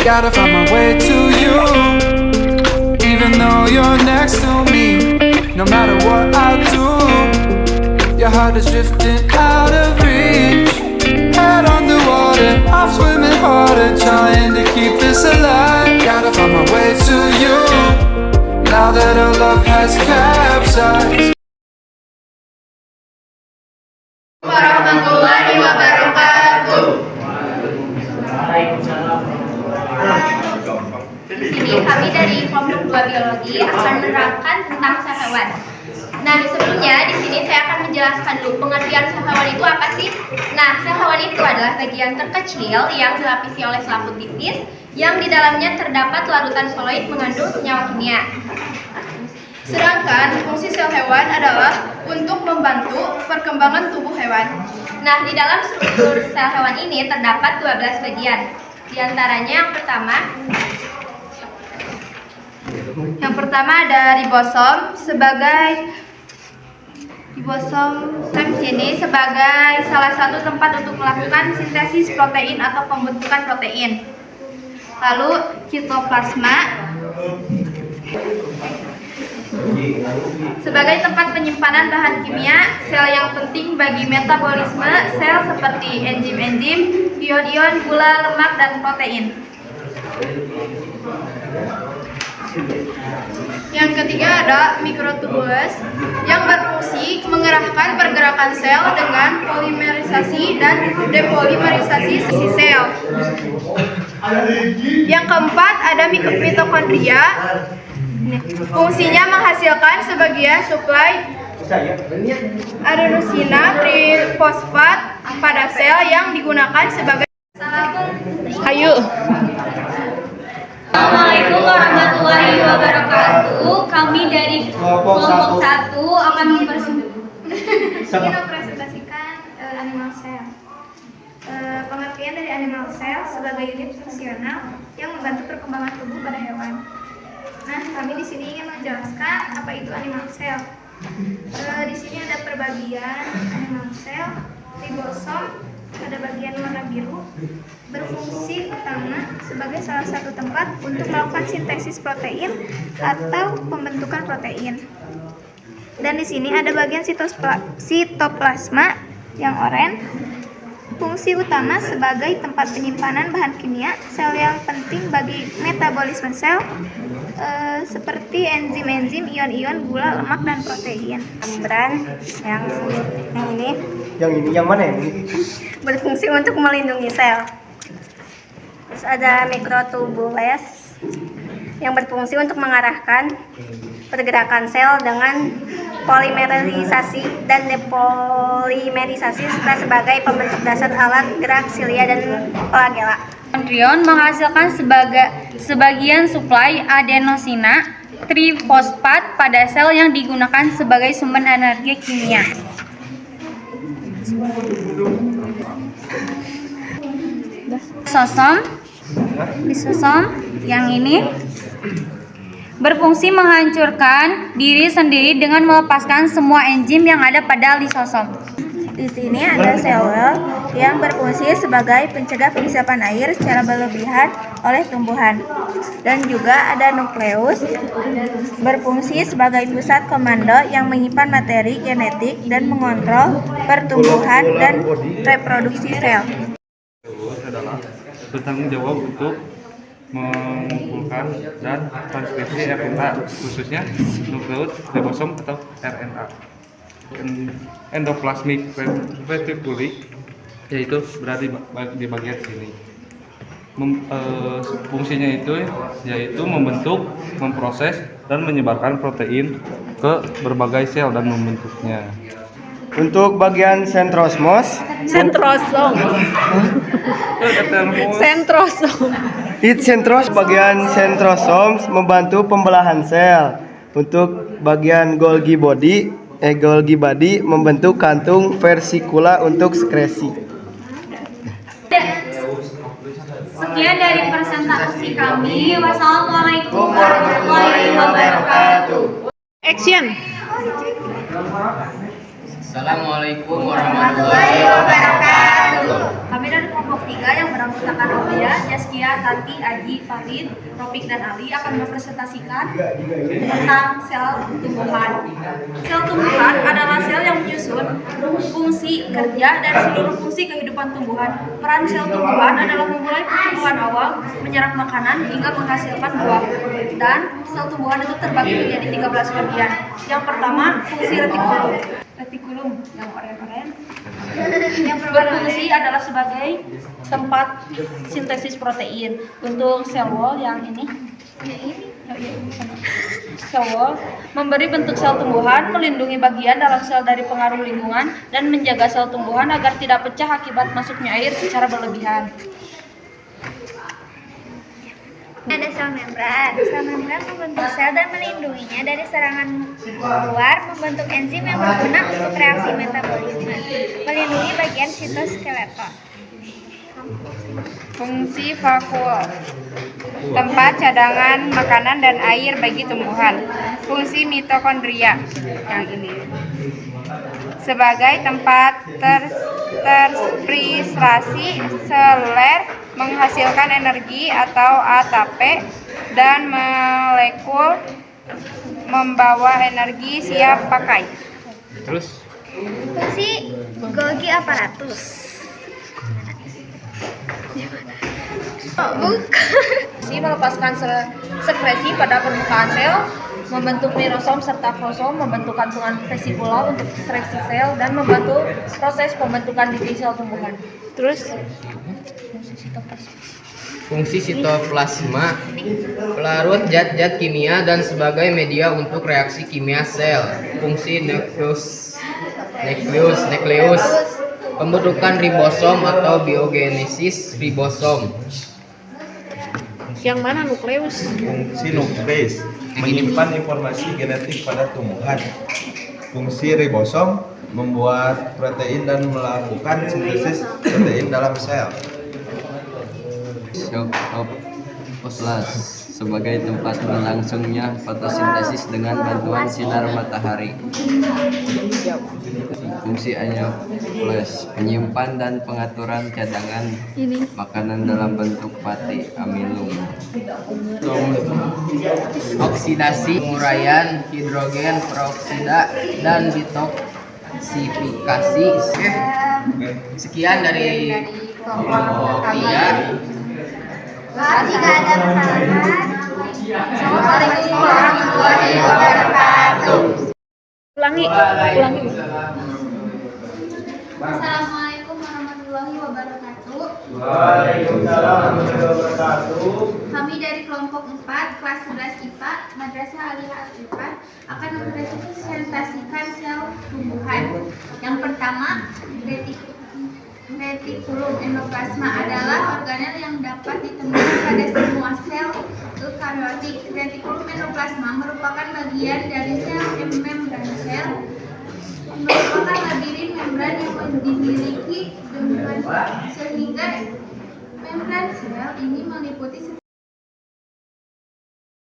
Gotta find my way to you, even though you're next to me. No matter what I do, your heart is drifting out of reach. Head on the water, I'm swimming harder, trying to keep this alive. Gotta find my way to you, now that our love has capsized. Warahmatullahi wabarakatuh. Di sini kami dari kelompok 2 biologi akan menerangkan tentang sel hewan. Nah, sebelumnya di sini saya akan menjelaskan dulu pengertian sel hewan itu apa sih? Nah, sel hewan itu adalah bagian terkecil yang dilapisi oleh selaput tipis yang di dalamnya terdapat larutan koloid mengandung senyawa kimia. Sedangkan fungsi sel hewan adalah untuk membantu perkembangan tubuh hewan. Nah, di dalam struktur sel hewan ini terdapat 12 bagian. Di antaranya Yang pertama ada ribosom sini sebagai salah satu tempat untuk melakukan sintesis protein atau pembentukan protein. Lalu sitoplasma sebagai tempat penyimpanan bahan kimia sel yang penting bagi metabolisme sel seperti enzim-enzim, ion-ion, gula, lemak, dan protein. Yang ketiga ada mikrotubulus yang berfungsi mengerahkan pergerakan sel dengan polimerisasi dan depolimerisasi sel. Yang keempat ada mitokondria. Fungsinya menghasilkan sebagian suplai adenosina trifosfat pada sel yang digunakan sebagai Assalamualaikum warahmatullahi wabarakatuh. Kami dari kelompok 1 akan mempresentasikan animal cell. Pengertian dari animal cell sebagai unit fungsional yang membantu perkembangan tubuh pada hewan. Nah, kami di sini ingin menjelaskan apa itu animal cell. Di sini ada perbagian animal cell, ribosom pada bagian warna biru, berfungsi utama sebagai salah satu tempat untuk melakukan sintesis protein atau pembentukan protein. Dan di sini ada bagian sitoplasma yang oranye, fungsi utama sebagai tempat penyimpanan bahan kimia sel yang penting bagi metabolisme sel seperti enzim-enzim, ion-ion, gula, lemak, dan protein. Membran yang mana ini? Berfungsi untuk melindungi sel. Terus ada mikrotubulus yang berfungsi untuk mengarahkan pergerakan sel dengan polimerisasi dan depolimerisasi serta sebagai pembentuk dasar alat gerak silia dan flagela. Mitokondrion menghasilkan sebagian suplai adenosina trifosfat pada sel yang digunakan sebagai sumber energi kimia. Lisosom yang ini berfungsi menghancurkan diri sendiri dengan melepaskan semua enzim yang ada pada lisosom. Di sini ada sel yang berfungsi sebagai pencegah pengisapan air secara berlebihan oleh tumbuhan. Dan juga ada nukleus berfungsi sebagai pusat komando yang menyimpan materi genetik dan mengontrol pertumbuhan dan reproduksi sel. Adalah bertanggung jawab untuk mengumpulkan dan transkripsi RNA, khususnya nukleus, ribosom atau RNA. Endoplasmic reticulum yaitu berada di bagian sini. Fungsinya itu yaitu membentuk, memproses, dan menyebarkan protein ke berbagai sel dan membentuknya. Untuk bagian sentrosom bagian sentrosom membantu pembelahan sel. Untuk bagian Golgi body membentuk kantung versikula untuk sekresi. Sekian dari presentasi kami. Wassalamualaikum warahmatullahi wabarakatuh. Action. Assalamualaikum warahmatullahi wabarakatuh. Kami dari kelompok kelompok 3 yang beranggotakan Aulia, Yaskia, Tanti, Aji, Farid, Ropik, dan Ali akan mempresentasikan tentang sel tumbuhan. Sel tumbuhan adalah sel yang menyusun fungsi kerja dan seluruh fungsi kehidupan tumbuhan. Peran sel tumbuhan adalah memulai pertumbuhan awal, menyerap makanan, hingga menghasilkan buah. Dan sel tumbuhan itu terbagi menjadi 13 bagian. Yang pertama, fungsi retikulum. Retikulum yang oranye-oranye yang berfungsi adalah sebagai tempat sintesis protein. Untuk sel wall yang ini sel wall memberi bentuk sel tumbuhan, melindungi bagian dalam sel dari pengaruh lingkungan, dan menjaga sel tumbuhan agar tidak pecah akibat masuknya air secara berlebihan. Ada sel membran. Sel membran membentuk sel dan melindunginya dari serangan luar, membentuk enzim yang berguna untuk reaksi metabolisme, melindungi bagian sitoskeleton. Fungsi vakuol, tempat cadangan makanan dan air bagi tumbuhan. Fungsi mitokondria yang ini sebagai tempat terspirasi seluler, menghasilkan energi atau ATP, dan molekul membawa energi siap pakai. Terus Fungsi Golgi aparatus. Fungsi melepaskan sekresi pada permukaan sel, membentuk mirosom serta krosom, membentuk kantungan vesikula untuk seleksi sel, dan membantu proses pembentukan dinding sel tumbuhan. Terus Fungsi sitoplasma, pelarut zat-zat kimia dan sebagai media untuk reaksi kimia sel. Fungsi nukleus, pembentukan ribosom atau biogenesis ribosom. yang mana nukleus? Fungsi nukleus menyimpan informasi genetik pada tumbuhan. Fungsi ribosom membuat protein dan melakukan sintesis protein dalam sel. Cytoplasma sebagai tempat berlangsungnya fotosintesis dengan bantuan sinar matahari. Fungsi anaplas menyimpan dan pengaturan cadangan makanan dalam bentuk pati amilum. Oksidasi, penguraian hidrogen peroksida, dan detoksifikasi. Sekian dari kelompok 3. Jika ada kesalahan, Assalamualaikum warahmatullahi wabarakatuh. Ulangi. Assalamualaikum warahmatullahi wabarakatuh. Waalaikumsalam warahmatullahi wabarakatuh. Kami dari kelompok 4 kelas 11 IPA Madrasah Aliyah Al-Irfan akan mempresentasikan sel tumbuhan. Yang pertama, retikulum endoplasma adalah organel yang dapat ditemukan pada semua sel eukariotik. Retikulum endoplasma merupakan bagian dari sel membran sel, merupakan labirin membran yang dimiliki dengan sehingga membran sel ini meliputi